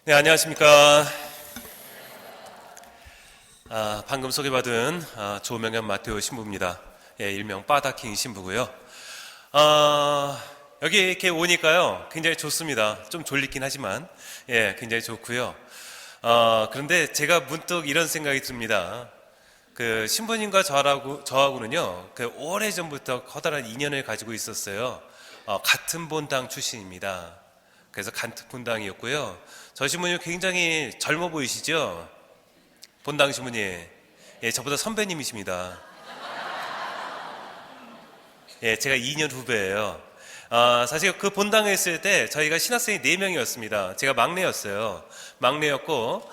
네, 안녕하십니까. 방금 소개받은 조명현 마테오 신부입니다. 예, 일명 바다킹 신부고요. 여기 이렇게 오니까요, 굉장히 좋습니다. 좀 졸리긴 하지만, 예, 굉장히 좋고요. 그런데 제가 문득 이런 생각이 듭니다. 그 신부님과 저하고는요, 그 오래전부터 커다란 인연을 가지고 있었어요. 같은 본당 출신입니다. 그래서 같은 본당이었고요. 저 신부님 굉장히 젊어 보이시죠? 본당 신부님. 예, 저보다 선배님이십니다. 예, 제가 2년 후배예요. 사실 그 본당에 있을 때 저희가 신학생이 4명이었습니다. 제가 막내였어요. 막내였고,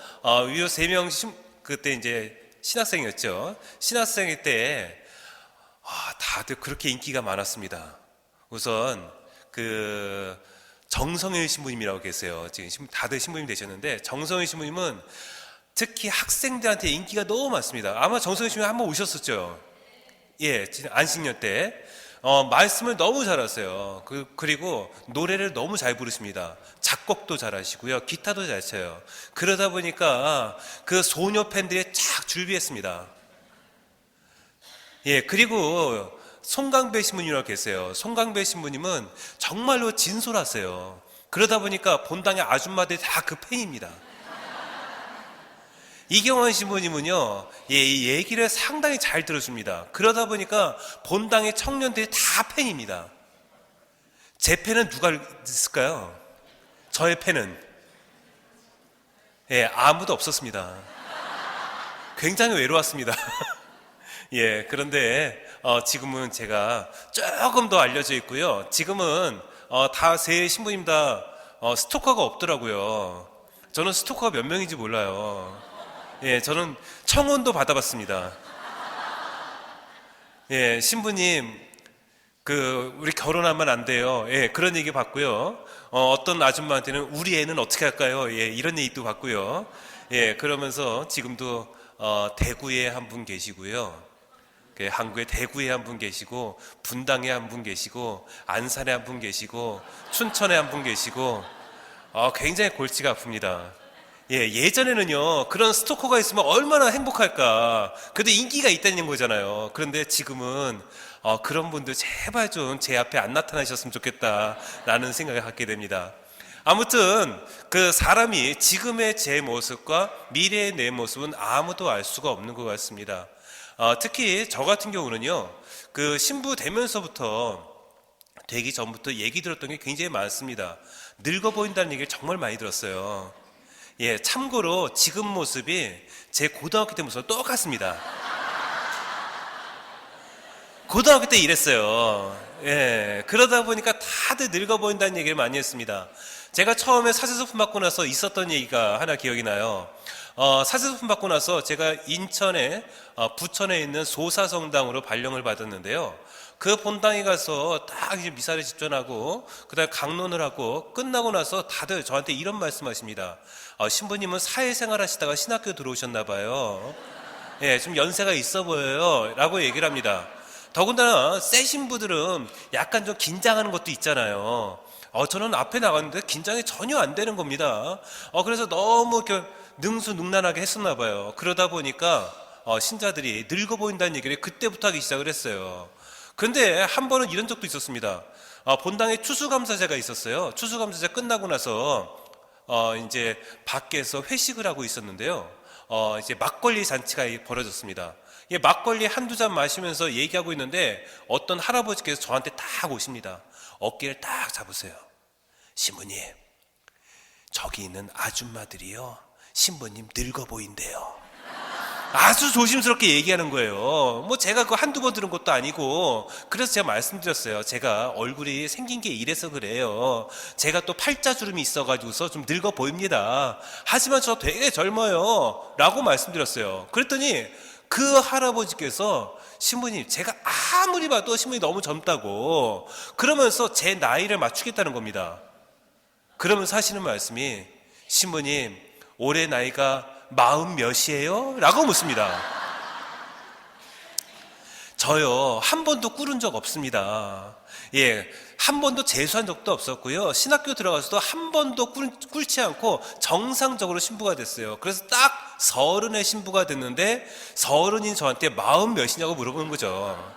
위로 3명, 그때 이제 신학생이었죠. 신학생일 때, 다들 그렇게 인기가 많았습니다. 우선, 정성일 신부님이라고 계세요. 지금 다들 신부님 되셨는데, 정성일 신부님은 특히 학생들한테 인기가 너무 많습니다. 아마 정성일 신부님 한번 오셨었죠. 예, 안식년 때. 말씀을 너무 잘하세요. 그리고 노래를 너무 잘 부르십니다. 작곡도 잘하시고요. 기타도 잘 쳐요. 그러다 보니까 그 소녀 팬들이 쫙 줄비했습니다. 예, 그리고 송강배 신부님이라고 계세요. 송강배 신부님은 정말로 진솔하세요. 그러다 보니까 본당의 아줌마들이 다 그 팬입니다. 이경원 신부님은요, 예, 이 얘기를 상당히 잘 들어줍니다. 그러다 보니까 본당의 청년들이 다 팬입니다. 제 팬은 누가 있을까요? 저의 팬은, 예, 아무도 없었습니다. 굉장히 외로웠습니다. 예, 그런데 지금은 제가 조금 더 알려져 있고요. 지금은 다 세 신부님 다 스토커가 없더라고요. 저는 스토커가 몇 명인지 몰라요. 예, 저는 청혼도 받아봤습니다. 예, 신부님, 우리 결혼하면 안 돼요. 예, 그런 얘기 받고요. 어떤 아줌마한테는 우리 애는 어떻게 할까요? 예, 이런 얘기도 받고요. 예, 그러면서 지금도 대구에 한 분 계시고요. 한국에 대구에 한 분 계시고, 분당에 한 분 계시고, 안산에 한 분 계시고, 춘천에 한 분 계시고, 굉장히 골치가 아픕니다. 예, 예전에는요, 그런 스토커가 있으면 얼마나 행복할까. 그래도 인기가 있다는 거잖아요. 그런데 지금은, 그런 분들 제발 좀 제 앞에 안 나타나셨으면 좋겠다. 라는 생각을 갖게 됩니다. 아무튼, 그 사람이 지금의 제 모습과 미래의 내 모습은 아무도 알 수가 없는 것 같습니다. 특히 저 같은 경우는요, 그 신부 되면서부터 되기 전부터 얘기 들었던 게 굉장히 많습니다. 늙어 보인다는 얘기를 정말 많이 들었어요. 예, 참고로 지금 모습이 제 고등학교 때 모습과 똑같습니다. 고등학교 때 이랬어요. 예, 그러다 보니까 다들 늙어 보인다는 얘기를 많이 했습니다. 제가 처음에 사제소품 받고 나서 있었던 얘기가 하나 기억이 나요. 사제소품 받고 나서 제가 인천에, 부천에 있는 소사성당으로 발령을 받았는데요. 그 본당에 가서 딱 이제 미사를 집전하고, 그 다음에 강론을 하고, 끝나고 나서 다들 저한테 이런 말씀 하십니다. 신부님은 사회생활 하시다가 신학교 들어오셨나봐요. 예, 좀 연세가 있어 보여요. 라고 얘기를 합니다. 더군다나 새 신부들은 약간 좀 긴장하는 것도 있잖아요. 저는 앞에 나갔는데 긴장이 전혀 안 되는 겁니다. 그래서 너무 이렇게 능수능란하게 했었나 봐요. 그러다 보니까 신자들이 늙어 보인다는 얘기를 그때부터 하기 시작을 했어요. 그런데 한 번은 이런 적도 있었습니다. 본당에 추수감사제가 있었어요. 추수감사제 끝나고 나서 이제 밖에서 회식을 하고 있었는데요. 이제 막걸리 잔치가 벌어졌습니다. 막걸리 한두 잔 마시면서 얘기하고 있는데 어떤 할아버지께서 저한테 딱 오십니다. 어깨를 딱 잡으세요. 신부님, 저기 있는 아줌마들이요, 신부님 늙어 보인대요. 아주 조심스럽게 얘기하는 거예요. 뭐 제가 그 한두 번 들은 것도 아니고, 그래서 제가 말씀드렸어요. 제가 얼굴이 생긴 게 이래서 그래요. 제가 또 팔자주름이 있어가지고서 좀 늙어 보입니다. 하지만 저 되게 젊어요. 라고 말씀드렸어요. 그랬더니 그 할아버지께서 신부님, 제가 아무리 봐도 신부님 너무 젊다고 그러면서 제 나이를 맞추겠다는 겁니다. 그러면서 하시는 말씀이, 신부님 올해 나이가 40 몇이에요? 라고 묻습니다. 저요, 한 번도 꿇은 적 없습니다. 예, 한 번도 재수한 적도 없었고요. 신학교 들어가서도 한 번도 꿇지 않고 정상적으로 신부가 됐어요. 그래서 딱 30에 신부가 됐는데, 30인 저한테 마음 몇이냐고 물어보는 거죠.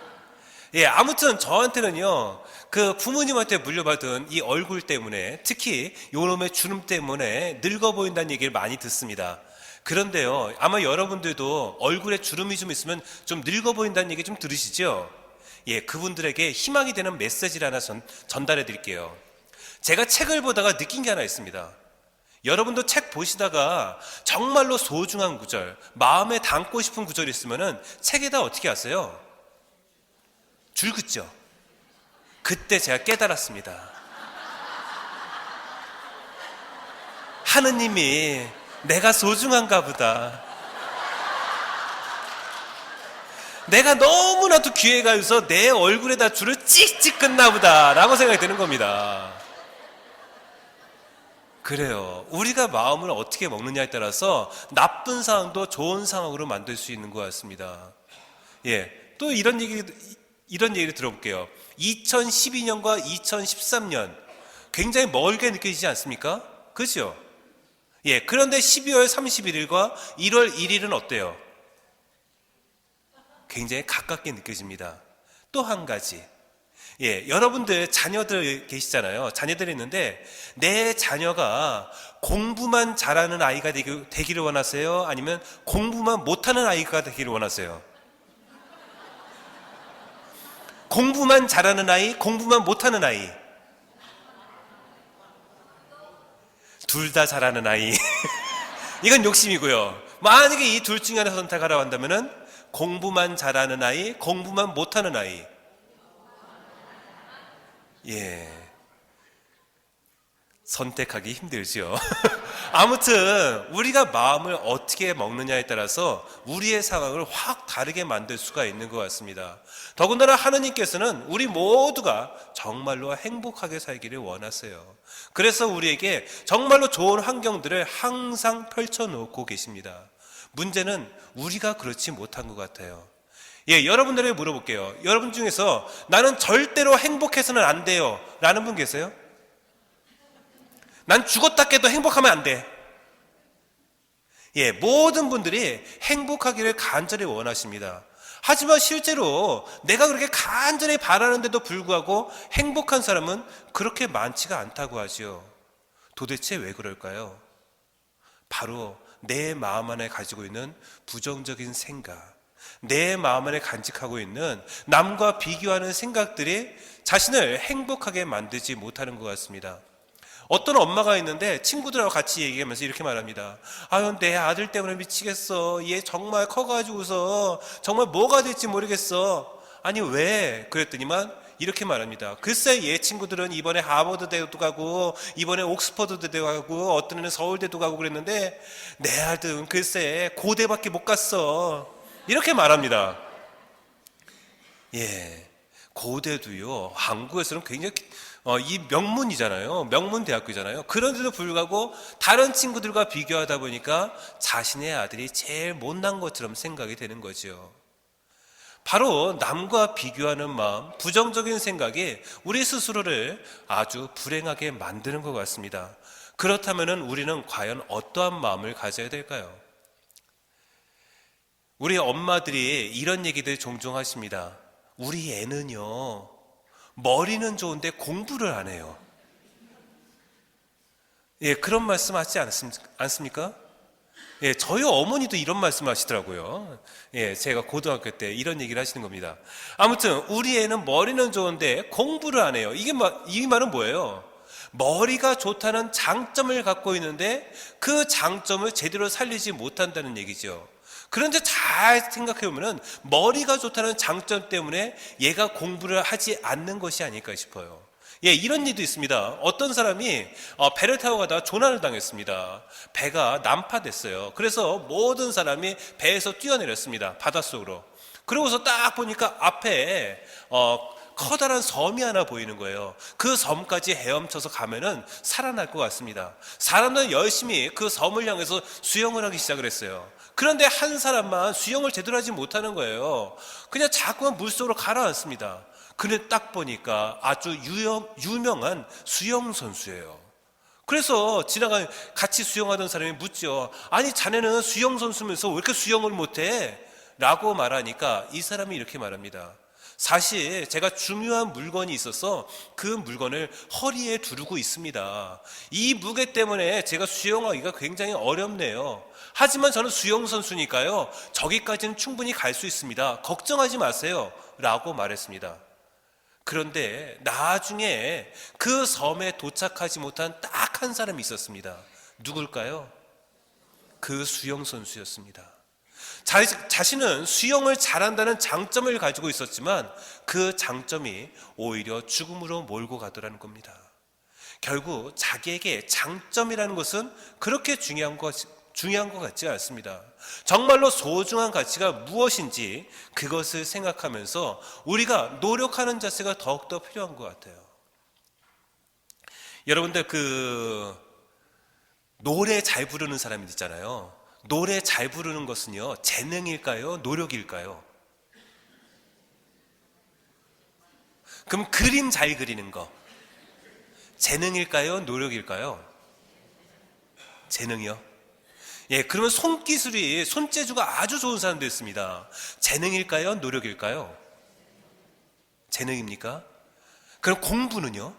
예, 아무튼 저한테는요, 그 부모님한테 물려받은 이 얼굴 때문에, 특히 요놈의 주름 때문에 늙어 보인다는 얘기를 많이 듣습니다. 그런데요, 아마 여러분들도 얼굴에 주름이 좀 있으면 좀 늙어 보인다는 얘기 좀 들으시죠? 예, 그분들에게 희망이 되는 메시지를 하나 전달해 드릴게요. 제가 책을 보다가 느낀 게 하나 있습니다. 여러분도 책 보시다가 정말로 소중한 구절, 마음에 담고 싶은 구절이 있으면은 책에다 어떻게 하세요? 줄 긋죠. 그때 제가 깨달았습니다. 하느님이 내가 소중한가 보다. 내가 너무나도 귀해 가서 내 얼굴에다 줄을 찍찍 긋나 보다 라고 생각이 드는 겁니다. 그래요. 우리가 마음을 어떻게 먹느냐에 따라서 나쁜 상황도 좋은 상황으로 만들 수 있는 것 같습니다. 예, 또 이런 얘기를 들어볼게요. 2012년과 2013년 굉장히 멀게 느껴지지 않습니까? 그렇죠? 예, 그런데 12월 31일과 1월 1일은 어때요? 굉장히 가깝게 느껴집니다. 또 한 가지. 예, 여러분들 자녀들 계시잖아요. 자녀들이 있는데 내 자녀가 공부만 잘하는 아이가 되기를 원하세요? 아니면 공부만 못하는 아이가 되기를 원하세요? 공부만 잘하는 아이, 공부만 못하는 아이. 둘 다 잘하는 아이. 이건 욕심이고요. 만약에 이 둘 중에 하나 선택하라고 한다면은 공부만 잘하는 아이, 공부만 못하는 아이. 예. 선택하기 힘들죠. 아무튼 우리가 마음을 어떻게 먹느냐에 따라서 우리의 상황을 확 다르게 만들 수가 있는 것 같습니다. 더군다나 하느님께서는 우리 모두가 정말로 행복하게 살기를 원하세요. 그래서 우리에게 정말로 좋은 환경들을 항상 펼쳐놓고 계십니다. 문제는 우리가 그렇지 못한 것 같아요. 예, 여러분들에게 물어볼게요. 여러분 중에서 나는 절대로 행복해서는 안 돼요 라는 분 계세요? 난 죽었다 깨도 행복하면 안 돼. 예, 모든 분들이 행복하기를 간절히 원하십니다. 하지만 실제로 내가 그렇게 간절히 바라는데도 불구하고 행복한 사람은 그렇게 많지가 않다고 하지요. 도대체 왜 그럴까요? 바로 내 마음 안에 가지고 있는 부정적인 생각, 내 마음 안에 간직하고 있는 남과 비교하는 생각들이 자신을 행복하게 만들지 못하는 것 같습니다. 어떤 엄마가 있는데 친구들하고 같이 얘기하면서 이렇게 말합니다. 아유, 내 아들 때문에 미치겠어. 얘 정말 커가지고서 정말 뭐가 될지 모르겠어. 아니 왜? 그랬더니만 이렇게 말합니다. 글쎄 얘 친구들은 이번에 하버드대도 가고 이번에 옥스퍼드대도 가고 어떤 애는 서울대도 가고 그랬는데 내 아들은 글쎄 고대밖에 못 갔어. 이렇게 말합니다. 예, 고대도요 한국에서는 굉장히 이 명문이잖아요. 명문대학교잖아요. 그런데도 불구하고 다른 친구들과 비교하다 보니까 자신의 아들이 제일 못난 것처럼 생각이 되는 거죠. 바로 남과 비교하는 마음, 부정적인 생각이 우리 스스로를 아주 불행하게 만드는 것 같습니다. 그렇다면 우리는 과연 어떠한 마음을 가져야 될까요? 우리 엄마들이 이런 얘기들 종종 하십니다. 우리 애는요 머리는 좋은데 공부를 안 해요. 예, 그런 말씀 하지 않습니까? 예, 저희 어머니도 이런 말씀 하시더라고요. 예, 제가 고등학교 때 이런 얘기를 하시는 겁니다. 아무튼 우리 애는 머리는 좋은데 공부를 안 해요. 이 말은 뭐예요? 머리가 좋다는 장점을 갖고 있는데 그 장점을 제대로 살리지 못한다는 얘기죠. 그런데 잘 생각해보면 머리가 좋다는 장점 때문에 얘가 공부를 하지 않는 것이 아닐까 싶어요. 예, 이런 일도 있습니다. 어떤 사람이 배를 타고 가다가 조난을 당했습니다. 배가 난파됐어요. 그래서 모든 사람이 배에서 뛰어내렸습니다. 바닷속으로. 그러고서 딱 보니까 앞에 커다란 섬이 하나 보이는 거예요. 그 섬까지 헤엄쳐서 가면은 살아날 것 같습니다. 사람들은 열심히 그 섬을 향해서 수영을 하기 시작을 했어요. 그런데 한 사람만 수영을 제대로 하지 못하는 거예요. 그냥 자꾸만 물속으로 가라앉습니다. 그는 딱 보니까 아주 유명한 수영 선수예요. 그래서 같이 수영하던 사람이 묻죠. 아니, 자네는 수영 선수면서 왜 이렇게 수영을 못해? 라고 말하니까 이 사람이 이렇게 말합니다. 사실 제가 중요한 물건이 있어서 그 물건을 허리에 두르고 있습니다. 이 무게 때문에 제가 수영하기가 굉장히 어렵네요. 하지만 저는 수영 선수니까요, 저기까지는 충분히 갈 수 있습니다. 걱정하지 마세요. 라고 말했습니다. 그런데 나중에 그 섬에 도착하지 못한 딱 한 사람이 있었습니다. 누굴까요? 그 수영 선수였습니다. 자신은 수영을 잘한다는 장점을 가지고 있었지만 그 장점이 오히려 죽음으로 몰고 가더라는 겁니다. 결국 자기에게 장점이라는 것은 그렇게 중요한 것 같지 않습니다. 정말로 소중한 가치가 무엇인지 그것을 생각하면서 우리가 노력하는 자세가 더욱더 필요한 것 같아요. 여러분들 노래 잘 부르는 사람이 있잖아요. 노래 잘 부르는 것은요, 재능일까요? 노력일까요? 그럼 그림 잘 그리는 거, 재능일까요? 노력일까요? 재능이요? 예, 그러면 손재주가 아주 좋은 사람도 있습니다. 재능일까요? 노력일까요? 재능입니까? 그럼 공부는요?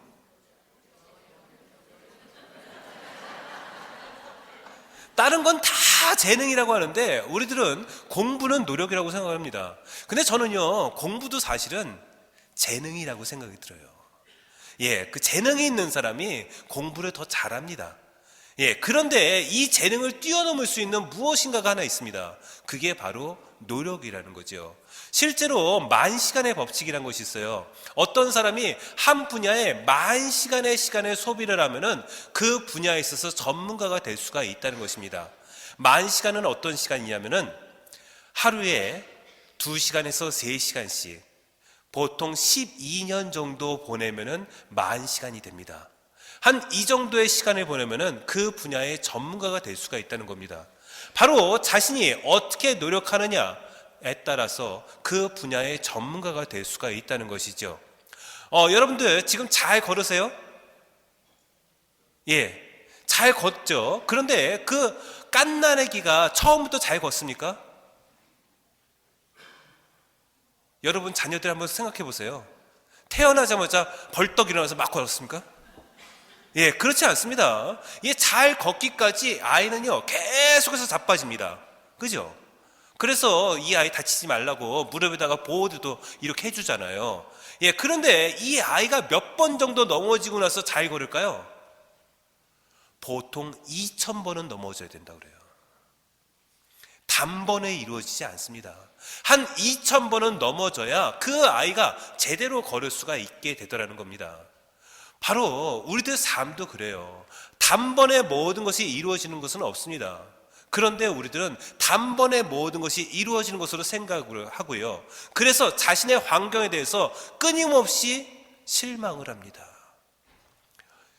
다른 건 다 재능이라고 하는데 우리들은 공부는 노력이라고 생각합니다. 근데 저는요, 공부도 사실은 재능이라고 생각이 들어요. 예, 그 재능이 있는 사람이 공부를 더 잘합니다. 예, 그런데 이 재능을 뛰어넘을 수 있는 무엇인가가 하나 있습니다. 그게 바로 노력이라는 거죠. 실제로 만시간의 법칙이라는 것이 있어요. 어떤 사람이 한 분야에 만시간의 시간을 소비를 하면은 그 분야에 있어서 전문가가 될 수가 있다는 것입니다. 만시간은 어떤 시간이냐면은 하루에 2시간에서 3시간씩 보통 12년 정도 보내면은 만시간이 됩니다. 한 이 정도의 시간을 보내면은 그 분야의 전문가가 될 수가 있다는 겁니다. 바로 자신이 어떻게 노력하느냐에 따라서 그 분야의 전문가가 될 수가 있다는 것이죠. 여러분들 지금 잘 걸으세요? 예, 잘 걷죠. 그런데 그 갓난아기가 처음부터 잘 걷습니까? 여러분 자녀들 한번 생각해 보세요. 태어나자마자 벌떡 일어나서 막 걸었습니까? 예, 그렇지 않습니다. 잘 걷기까지 아이는요, 계속해서 자빠집니다. 그죠? 그래서 이 아이 다치지 말라고 무릎에다가 보호드도 이렇게 해주잖아요. 예, 그런데 이 아이가 몇 번 정도 넘어지고 나서 잘 걸을까요? 보통 2000번은 넘어져야 된다고 그래요. 단번에 이루어지지 않습니다. 한 2000번은 넘어져야 그 아이가 제대로 걸을 수가 있게 되더라는 겁니다. 바로 우리들 삶도 그래요. 단번에 모든 것이 이루어지는 것은 없습니다. 그런데 우리들은 단번에 모든 것이 이루어지는 것으로 생각을 하고요. 그래서 자신의 환경에 대해서 끊임없이 실망을 합니다.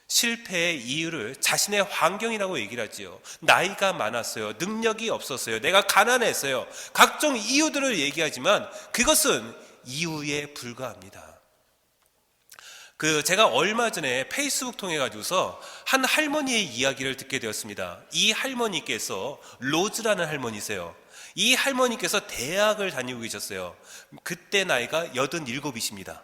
실패의 이유를 자신의 환경이라고 얘기를 하지요. 나이가 많았어요. 능력이 없었어요. 내가 가난했어요. 각종 이유들을 얘기하지만 그것은 이유에 불과합니다. 제가 얼마 전에 페이스북 통해 가지고서 한 할머니의 이야기를 듣게 되었습니다. 이 할머니께서 로즈라는 할머니세요. 이 할머니께서 대학을 다니고 계셨어요. 그때 나이가 87이십니다.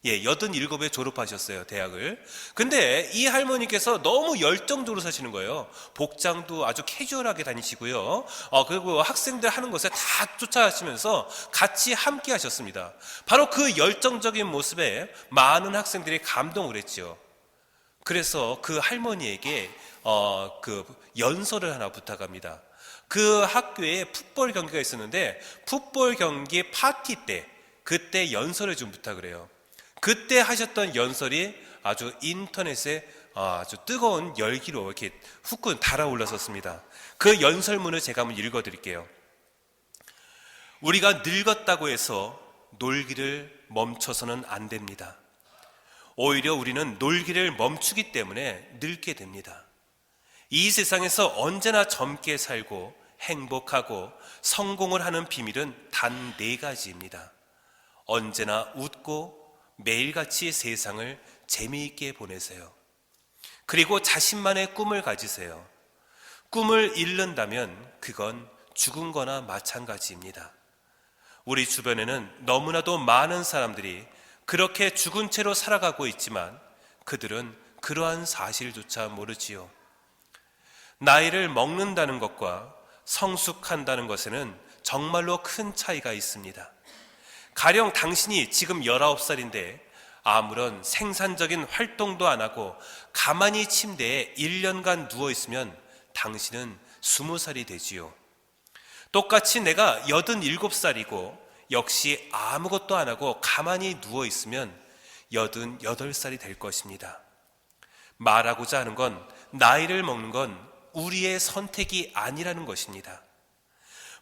예, 87에 졸업하셨어요, 대학을. 근데 이 할머니께서 너무 열정적으로 사시는 거예요. 복장도 아주 캐주얼하게 다니시고요. 그리고 학생들 하는 것에 다 쫓아가시면서 같이 함께 하셨습니다. 바로 그 열정적인 모습에 많은 학생들이 감동을 했죠. 그래서 그 할머니에게 연설을 하나 부탁합니다. 그 학교에 풋볼 경기가 있었는데 풋볼 경기 파티 때 그때 연설을 좀 부탁을 해요. 그때 하셨던 연설이 아주 인터넷에 아주 뜨거운 열기로 이렇게 후끈 달아올랐었습니다. 그 연설문을 제가 한번 읽어드릴게요. 우리가 늙었다고 해서 놀기를 멈춰서는 안 됩니다. 오히려 우리는 놀기를 멈추기 때문에 늙게 됩니다. 이 세상에서 언제나 젊게 살고 행복하고 성공을 하는 비밀은 단 4가지입니다. 언제나 웃고 매일같이 세상을 재미있게 보내세요. 그리고 자신만의 꿈을 가지세요. 꿈을 잃는다면 그건 죽은 거나 마찬가지입니다. 우리 주변에는 너무나도 많은 사람들이 그렇게 죽은 채로 살아가고 있지만 그들은 그러한 사실조차 모르지요. 나이를 먹는다는 것과 성숙한다는 것에는 정말로 큰 차이가 있습니다. 가령 당신이 지금 19살인데 아무런 생산적인 활동도 안 하고 가만히 침대에 1년간 누워있으면 당신은 20살이 되지요. 똑같이 내가 87살이고 역시 아무것도 안 하고 가만히 누워있으면 88살이 될 것입니다. 말하고자 하는 건 나이를 먹는 건 우리의 선택이 아니라는 것입니다.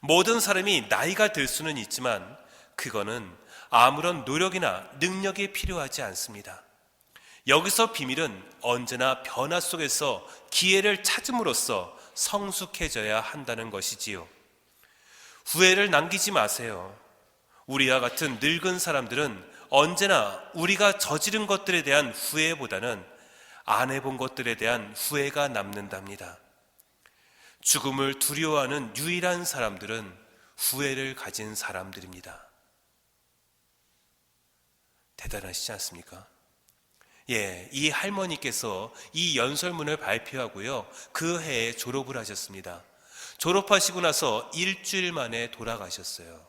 모든 사람이 나이가 들 수는 있지만 그거는 아무런 노력이나 능력이 필요하지 않습니다. 여기서 비밀은 언제나 변화 속에서 기회를 찾음으로써 성숙해져야 한다는 것이지요. 후회를 남기지 마세요. 우리와 같은 늙은 사람들은 언제나 우리가 저지른 것들에 대한 후회보다는 안 해본 것들에 대한 후회가 남는답니다. 죽음을 두려워하는 유일한 사람들은 후회를 가진 사람들입니다. 대단하시지 않습니까? 이 할머니께서 이 연설문을 발표하고요, 그 해에 졸업을 하셨습니다. 졸업하시고 나서 일주일 만에 돌아가셨어요.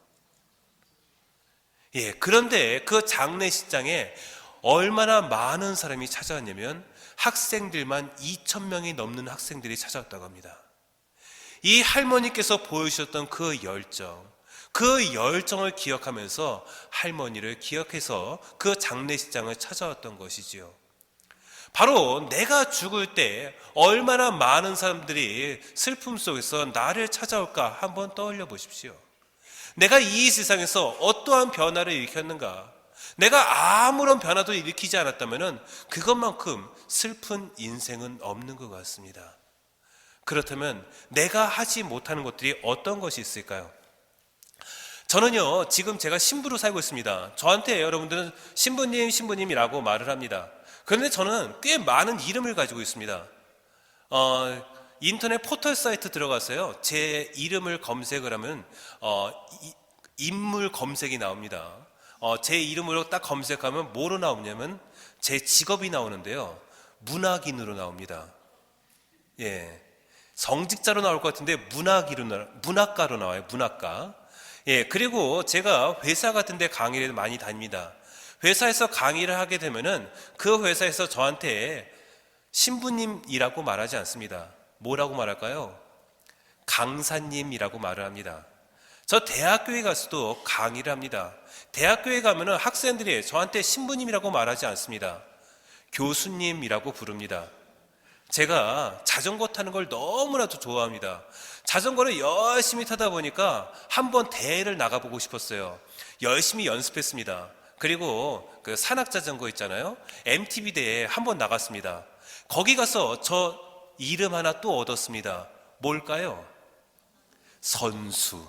그런데 그 장례식장에 얼마나 많은 사람이 찾아왔냐면 학생들만 2,000명이 넘는 학생들이 찾아왔다고 합니다. 이 할머니께서 보여주셨던 그 열정을 기억하면서 할머니를 기억해서 그 장례식장을 찾아왔던 것이지요. 바로 내가 죽을 때 얼마나 많은 사람들이 슬픔 속에서 나를 찾아올까 한번 떠올려 보십시오. 내가 이 세상에서 어떠한 변화를 일으켰는가? 내가 아무런 변화도 일으키지 않았다면 그것만큼 슬픈 인생은 없는 것 같습니다. 그렇다면 내가 하지 못하는 것들이 어떤 것이 있을까요? 저는요, 지금 제가 신부로 살고 있습니다. 저한테 여러분들은 신부님이라고 말을 합니다. 그런데 저는 꽤 많은 이름을 가지고 있습니다. 인터넷 포털 사이트 들어가서요, 제 이름을 검색을 하면 인물 검색이 나옵니다. 제 이름으로 딱 검색하면 뭐로 나오냐면 제 직업이 나오는데요, 문학인으로 나옵니다. 성직자로 나올 것 같은데 문학가로 나와요. 문학가. 그리고 제가 회사 같은 데 강의를 많이 다닙니다. 회사에서 강의를 하게 되면은 그 회사에서 저한테 신부님이라고 말하지 않습니다. 뭐라고 말할까요? 강사님이라고 말을 합니다. 저 대학교에 가서도 강의를 합니다. 대학교에 가면은 학생들이 저한테 신부님이라고 말하지 않습니다. 교수님이라고 부릅니다. 제가 자전거 타는 걸 너무나도 좋아합니다. 자전거를 열심히 타다 보니까 한번 대회를 나가보고 싶었어요. 열심히 연습했습니다. 그리고 그 산악자전거 있잖아요, MTB 대회에 한번 나갔습니다. 거기 가서 저 이름 하나 또 얻었습니다. 뭘까요? 선수.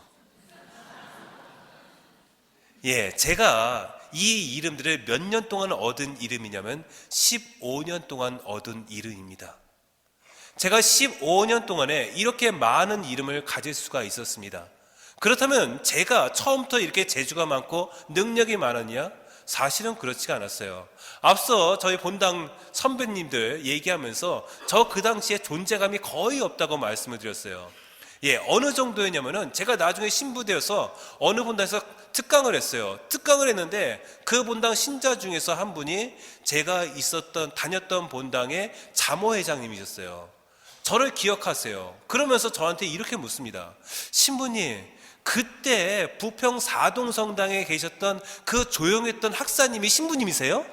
제가 이 이름들을 몇 년 동안 얻은 이름이냐면 15년 동안 얻은 이름입니다. 제가 15년 동안에 이렇게 많은 이름을 가질 수가 있었습니다. 그렇다면 제가 처음부터 이렇게 재주가 많고 능력이 많았냐? 사실은 그렇지가 않았어요. 앞서 저희 본당 선배님들 얘기하면서 저 그 당시에 존재감이 거의 없다고 말씀을 드렸어요. 어느 정도였냐면은 제가 나중에 신부되어서 어느 본당에서 특강을 했어요. 특강을 했는데 그 본당 신자 중에서 한 분이 제가 다녔던 본당의 자모회장님이셨어요. 저를 기억하세요. 그러면서 저한테 이렇게 묻습니다. 신부님, 그때 부평 사동성당에 계셨던 그 조용했던 학사님이 신부님이세요?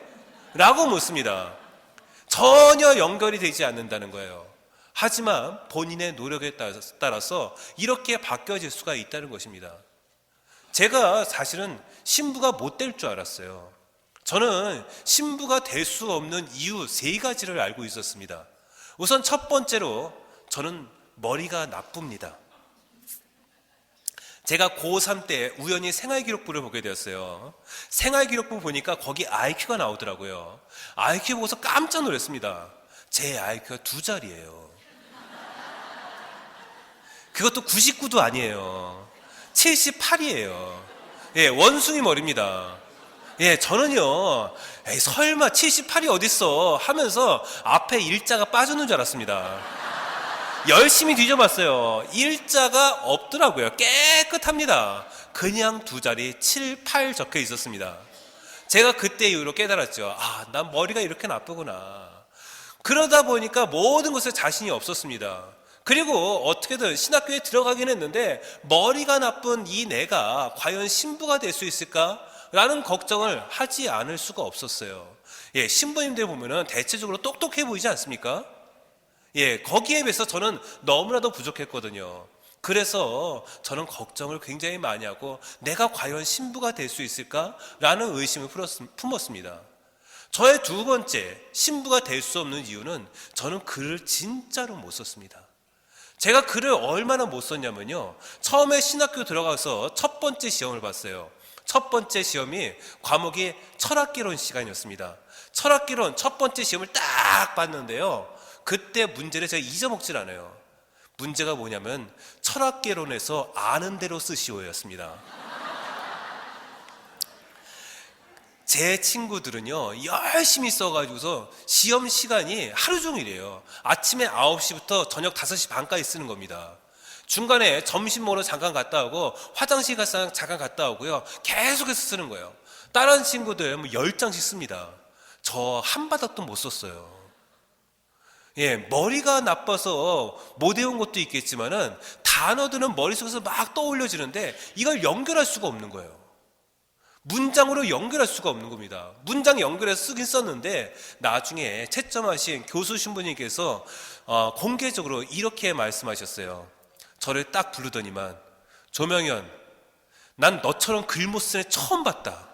라고 묻습니다. 전혀 연결이 되지 않는다는 거예요. 하지만 본인의 노력에 따라서 이렇게 바뀌어질 수가 있다는 것입니다. 제가 사실은 신부가 못 될 줄 알았어요. 저는 신부가 될 수 없는 이유 3가지를 알고 있었습니다. 우선 첫 번째로 저는 머리가 나쁩니다. 제가 고3 때 우연히 생활기록부를 보게 되었어요. 생활기록부 보니까 거기 IQ가 나오더라고요. IQ 보고서 깜짝 놀랐습니다. 제 IQ가 2자리예요. 그것도 99도 아니에요. 78이에요. 예, 원숭이 머리입니다. 예, 저는요, 에이, 설마 78이 어딨어 하면서 앞에 일자가 빠져있는 줄 알았습니다. 열심히 뒤져봤어요. 일자가 없더라고요. 깨끗합니다. 그냥 2자리 7, 8 적혀 있었습니다. 제가 그때 이후로 깨달았죠. 아, 난 머리가 이렇게 나쁘구나. 그러다 보니까 모든 것에 자신이 없었습니다. 그리고 어떻게든 신학교에 들어가긴 했는데 머리가 나쁜 이 내가 과연 신부가 될 수 있을까? 라는 걱정을 하지 않을 수가 없었어요. 예, 신부님들 보면은 대체적으로 똑똑해 보이지 않습니까? 예, 거기에 비해서 저는 너무나도 부족했거든요. 그래서 저는 걱정을 굉장히 많이 하고 내가 과연 신부가 될 수 있을까? 라는 의심을 품었습니다. 저의 2번째 신부가 될 수 없는 이유는 저는 글을 진짜로 못 썼습니다. 제가 글을 얼마나 못 썼냐면요, 처음에 신학교 들어가서 첫 번째 시험을 봤어요. 첫 번째 시험이 과목이 철학개론 시간이었습니다. 철학개론 첫 번째 시험을 딱 봤는데요, 그때 문제를 제가 잊어먹질 않아요. 문제가 뭐냐면 철학개론에서 아는 대로 쓰시오였습니다. 제 친구들은요, 열심히 써가지고서 시험 시간이 하루 종일이에요. 아침에 9시부터 저녁 5시 반까지 쓰는 겁니다. 중간에 점심 먹으러 잠깐 갔다 오고 화장실 가서 잠깐 갔다 오고요, 계속해서 쓰는 거예요. 다른 친구들 10장씩 씁니다. 저 한 바닥도 못 썼어요. 예, 머리가 나빠서 못 외운 것도 있겠지만은 단어들은 머릿속에서 막 떠올려지는데 이걸 연결할 수가 없는 거예요. 문장으로 연결할 수가 없는 겁니다. 문장 연결해서 쓰긴 썼는데 나중에 채점하신 교수 신부님께서 공개적으로 이렇게 말씀하셨어요. 저를 딱 부르더니만, 조명현, 난 너처럼 글 못 쓰는 애 처음 봤다.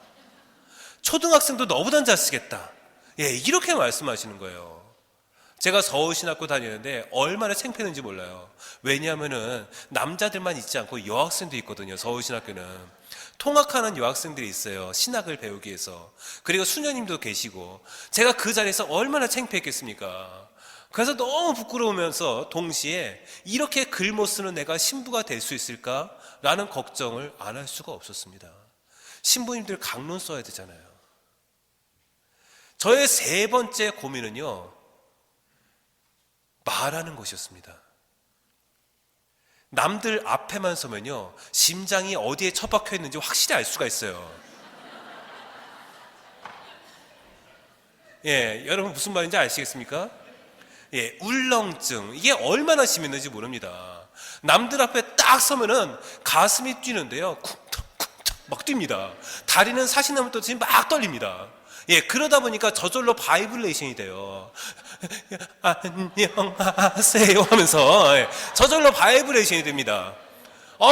초등학생도 너보단 잘 쓰겠다. 예, 이렇게 말씀하시는 거예요. 제가 서울신학교 다니는데 얼마나 창피했는지 몰라요. 왜냐하면은 남자들만 있지 않고 여학생도 있거든요. 서울신학교는 통학하는 여학생들이 있어요. 신학을 배우기 위해서. 그리고 수녀님도 계시고, 제가 그 자리에서 얼마나 창피했겠습니까? 그래서 너무 부끄러우면서 동시에 이렇게 글 못 쓰는 내가 신부가 될 수 있을까? 라는 걱정을 안 할 수가 없었습니다. 신부님들 강론 써야 되잖아요. 저의 3번째 고민은요, 말하는 것이었습니다. 남들 앞에만 서면요, 심장이 어디에 처박혀 있는지 확실히 알 수가 있어요. 예, 여러분 무슨 말인지 아시겠습니까? 예, 울렁증, 이게 얼마나 심했는지 모릅니다. 남들 앞에 딱 서면은 가슴이 뛰는데요, 쿵탁쿵탁 막 뜁니다. 다리는 사시나무 떠듯이 막 떨립니다. 예, 그러다 보니까 저절로 바이브레이션이 돼요. 안녕하세요 하면서 저절로 바이브레이션이 됩니다.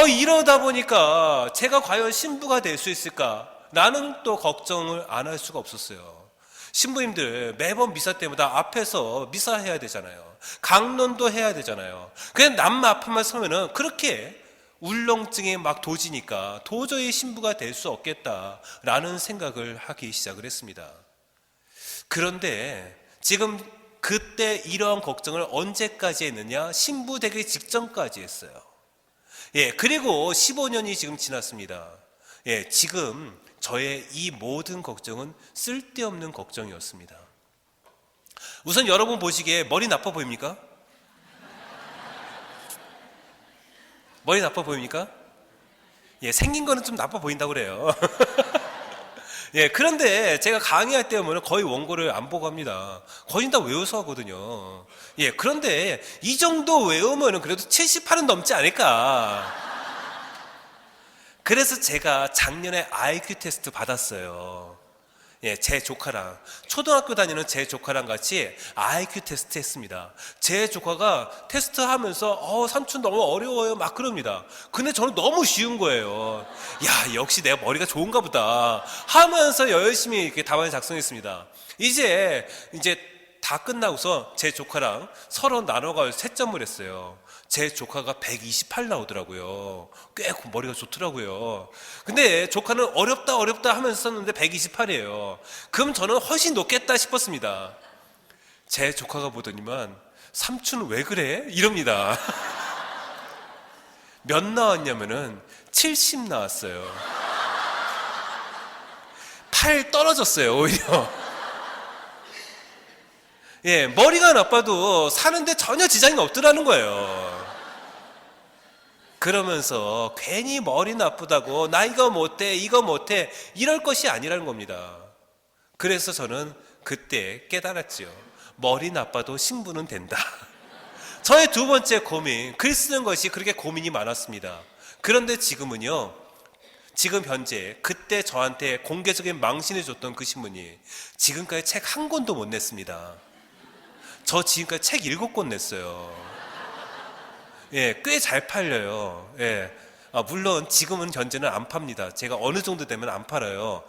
이러다 보니까 제가 과연 신부가 될 수 있을까? 나는 또 걱정을 안 할 수가 없었어요. 신부님들 매번 미사 때마다 앞에서 미사해야 되잖아요. 강론도 해야 되잖아요. 그냥 남 앞에만 서면은 그렇게 울렁증에 막 도지니까 도저히 신부가 될 수 없겠다라는 생각을 하기 시작을 했습니다. 그런데 지금 그때 이러한 걱정을 언제까지 했느냐? 신부 되기 직전까지 했어요. 예, 그리고 15년이 지금 지났습니다. 예, 지금 저의 이 모든 걱정은 쓸데없는 걱정이었습니다. 우선 여러분 보시기에 머리 나빠 보입니까? 머리 나빠 보입니까? 예, 생긴 거는 좀 나빠 보인다고 그래요. 예, 그런데 제가 강의할 때 보면 거의 원고를 안 보고 합니다. 거의 다 외워서 하거든요. 예, 그런데 이 정도 외우면 그래도 78은 넘지 않을까. 그래서 제가 작년에 IQ 테스트 받았어요. 예, 제 조카랑 초등학교 다니는 제 조카랑 같이 IQ 테스트 했습니다. 제 조카가 테스트 하면서 삼촌 너무 어려워요 막 그럽니다. 근데 저는 너무 쉬운 거예요. 야, 역시 내가 머리가 좋은가 보다 하면서 열심히 이렇게 답안을 작성했습니다. 이제 다 끝나고서 제 조카랑 서로 나눠갈 채점을 했어요. 제 조카가 128 나오더라고요. 꽤 머리가 좋더라고요. 근데 조카는 어렵다 하면서 썼는데 128이에요. 그럼 저는 훨씬 높겠다 싶었습니다. 제 조카가 보더니만 삼촌 왜 그래? 이럽니다. 몇 나왔냐면은 70 나왔어요. 8 떨어졌어요, 오히려. 예, 머리가 나빠도 사는데 전혀 지장이 없더라는 거예요. 그러면서 괜히 머리 나쁘다고 나 이거 못해 이럴 것이 아니라는 겁니다. 그래서 저는 그때 깨달았지요. 머리 나빠도 신부는 된다. 저의 두 번째 고민, 글 쓰는 것이 그렇게 고민이 많았습니다. 그런데 지금은요, 지금 현재 그때 저한테 공개적인 망신을 줬던 그 신부님 지금까지 책 한 권도 못 냈습니다. 저 지금까지 책 7권 냈어요. 예, 꽤 잘 팔려요. 예. 물론 지금은 현재는 안 팝니다. 제가 어느 정도 되면 안 팔아요.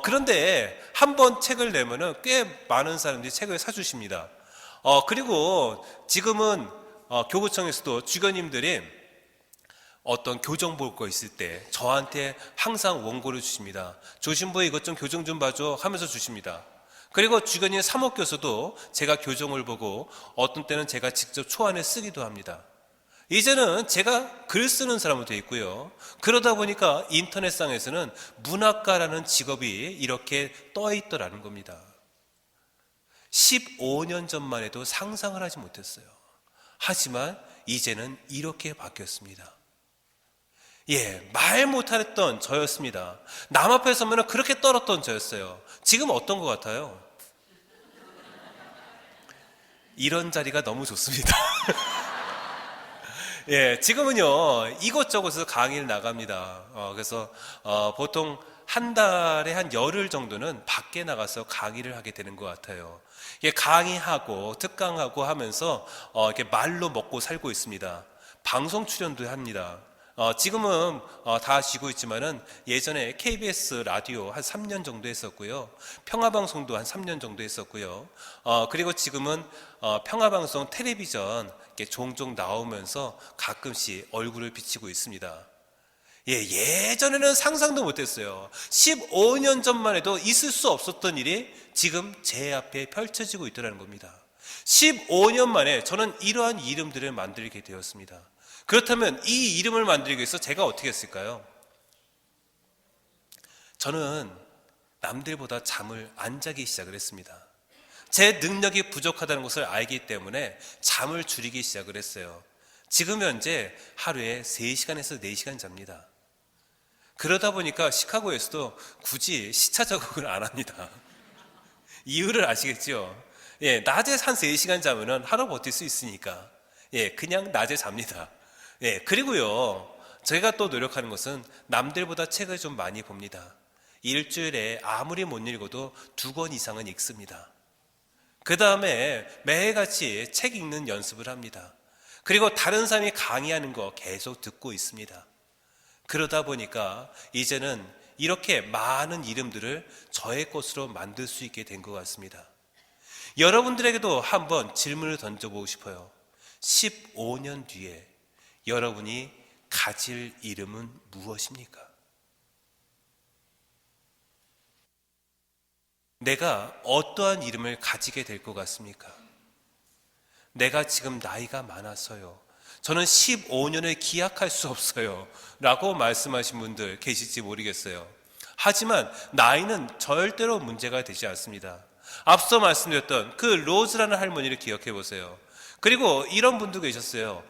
그런데 한 번 책을 내면은 꽤 많은 사람들이 책을 사주십니다. 그리고 지금은 교구청에서도 주교님들이 어떤 교정 볼 거 있을 때 저한테 항상 원고를 주십니다. 조신부 이것 좀 교정 좀 봐줘 하면서 주십니다. 그리고 주교님 사목교서도 제가 교정을 보고 어떤 때는 제가 직접 초안에 쓰기도 합니다. 이제는 제가 글 쓰는 사람으로 되어 있고요. 그러다 보니까 인터넷상에서는 문학가라는 직업이 이렇게 떠 있더라는 겁니다. 15년 전만 해도 상상을 하지 못했어요. 하지만 이제는 이렇게 바뀌었습니다. 예, 말 못했던 저였습니다. 남 앞에 서면 그렇게 떨었던 저였어요. 지금 어떤 것 같아요? 이런 자리가 너무 좋습니다. 예, 지금은요, 이곳저곳에서 강의를 나갑니다. 그래서, 보통 한 달에 한 열흘 정도는 밖에 나가서 강의를 하게 되는 것 같아요. 예, 강의하고, 특강하고 하면서, 이렇게 말로 먹고 살고 있습니다. 방송 출연도 합니다. 지금은 다 쉬고 있지만은 예전에 KBS 라디오 한 3년 정도 했었고요. 평화방송도 한 3년 정도 했었고요. 그리고 지금은 평화방송 텔레비전 이렇게 종종 나오면서 가끔씩 얼굴을 비치고 있습니다. 예, 예전에는 상상도 못했어요. 15년 전만 해도 있을 수 없었던 일이 지금 제 앞에 펼쳐지고 있더라는 겁니다. 15년 만에 저는 이러한 이름들을 만들게 되었습니다. 그렇다면 이 이름을 만들기 위해서 제가 어떻게 했을까요? 저는 남들보다 잠을 안 자기 시작을 했습니다. 제 능력이 부족하다는 것을 알기 때문에 잠을 줄이기 시작을 했어요. 지금 현재 하루에 3시간에서 4시간 잡니다. 그러다 보니까 시카고에서도 굳이 시차 적응을 안 합니다. 이유를 아시겠죠? 예, 낮에 한 3시간 자면은 하루 버틸 수 있으니까. 예, 그냥 낮에 잡니다. 예, 그리고요, 제가 또 노력하는 것은 남들보다 책을 좀 많이 봅니다. 일주일에 아무리 못 읽어도 2권 이상은 읽습니다. 그 다음에 매일같이 책 읽는 연습을 합니다. 그리고 다른 사람이 강의하는 거 계속 듣고 있습니다. 그러다 보니까 이제는 이렇게 많은 이름들을 저의 것으로 만들 수 있게 된 것 같습니다. 여러분들에게도 한번 질문을 던져보고 싶어요. 15년 뒤에 여러분이 가질 이름은 무엇입니까? 내가 어떠한 이름을 가지게 될 것 같습니까? 내가 지금 나이가 많아서요, 저는 15년을 기약할 수 없어요 라고 말씀하신 분들 계실지 모르겠어요. 하지만 나이는 절대로 문제가 되지 않습니다. 앞서 말씀드렸던 그 로즈라는 할머니를 기억해 보세요. 그리고 이런 분도 계셨어요.